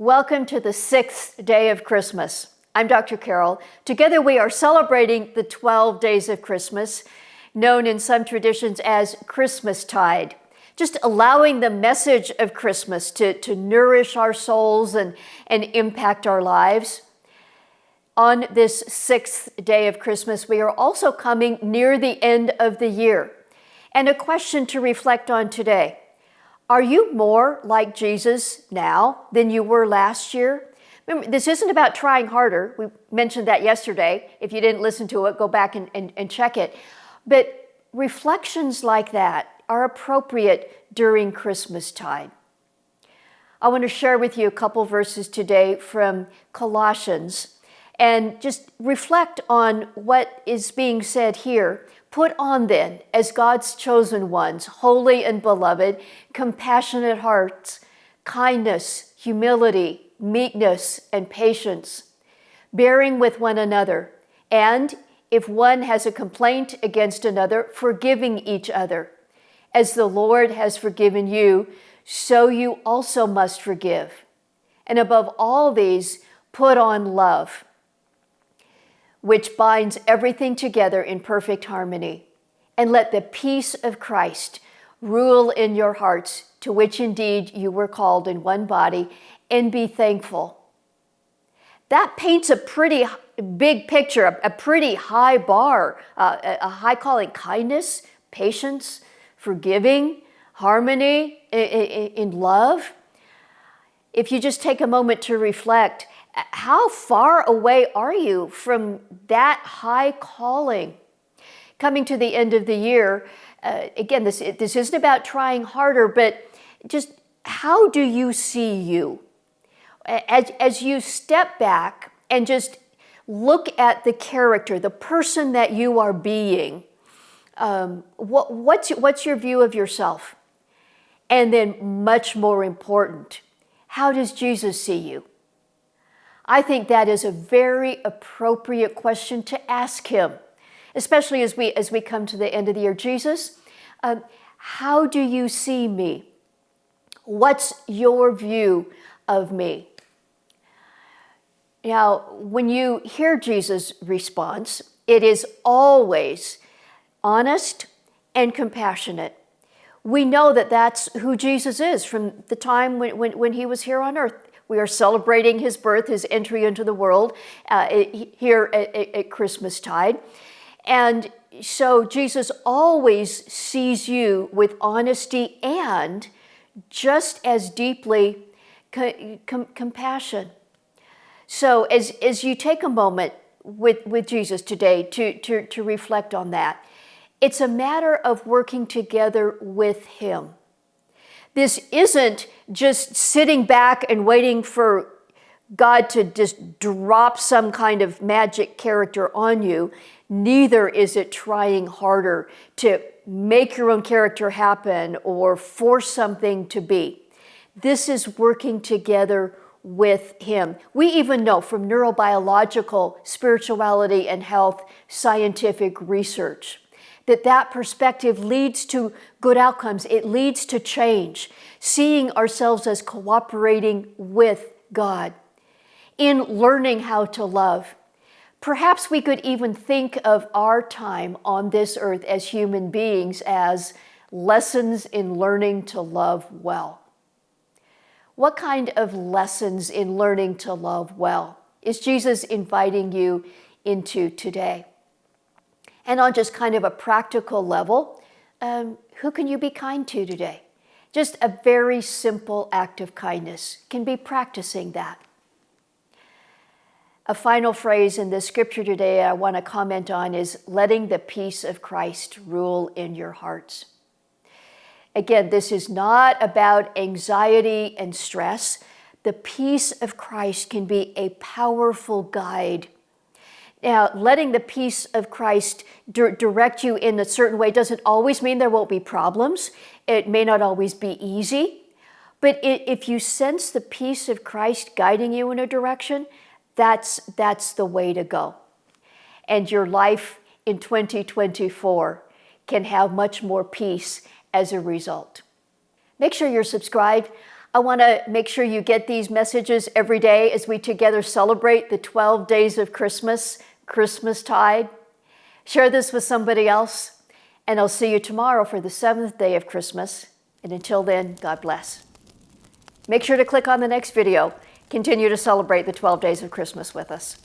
Welcome to the sixth day of Christmas. I'm Dr. Carol. Together we are celebrating the 12 days of Christmas, known in some traditions as Christmastide. Just allowing the message of Christmas to nourish our souls and impact our lives. On this sixth day of Christmas, we are also coming near the end of the year. And a question to reflect on today. Are you more like Jesus now than you were last year? Remember, this isn't about trying harder. We mentioned that yesterday. If you didn't listen to it, go back and check it. But reflections like that are appropriate during Christmastide. I want to share with you a couple verses today from Colossians and just reflect on what is being said here. Put on then, as God's chosen ones, holy and beloved, compassionate hearts, kindness, humility, meekness, and patience, bearing with one another, and if one has a complaint against another, forgiving each other. As the Lord has forgiven you, so you also must forgive. And above all these, put on love, which binds everything together in perfect harmony. And let the peace of Christ rule in your hearts, to which indeed you were called in one body, and be thankful. That paints a pretty big picture, a pretty high bar, a high calling: kindness, patience, forgiving, harmony, in love. If you just take a moment to reflect, how far away are you from that high calling? Coming to the end of the year, again, this isn't about trying harder, but just how do you see you? As you step back and just look at the character, the person that you are being, what's your view of yourself? And then much more important, how does Jesus see you? I think that is a very appropriate question to ask him, especially as we come to the end of the year. Jesus, how do you see me? What's your view of me? Now, when you hear Jesus' response, it is always honest and compassionate. We know that that's who Jesus is from the time when he was here on earth. We are celebrating his birth, his entry into the world here at Christmastide. And so Jesus always sees you with honesty and just as deeply compassion. So as you take a moment with Jesus today to reflect on that, it's a matter of working together with him. This isn't just sitting back and waiting for God to just drop some kind of magic character on you. Neither is it trying harder to make your own character happen or force something to be. This is working together with him. We even know from neurobiological, spirituality, and health scientific research that perspective leads to good outcomes. It leads to change, seeing ourselves as cooperating with God in learning how to love. Perhaps we could even think of our time on this earth as human beings as lessons in learning to love well. What kind of lessons in learning to love well is Jesus inviting you into today? And on just kind of a practical level, who can you be kind to today? Just a very simple act of kindness can be practicing that. A final phrase in the scripture today I want to comment on is letting the peace of Christ rule in your hearts. Again, this is not about anxiety and stress. The peace of Christ can be a powerful guide. Now, letting the peace of Christ direct you in a certain way doesn't always mean there won't be problems. It may not always be easy. But if you sense the peace of Christ guiding you in a direction, that's the way to go. And your life in 2024 can have much more peace as a result. Make sure you're subscribed. I want to make sure you get these messages every day as we together celebrate the 12 days of Christmas, Christmastide. Share this with somebody else, and I'll see you tomorrow for the 7th day of Christmas. And until then, God bless. Make sure to click on the next video. Continue to celebrate the 12 days of Christmas with us.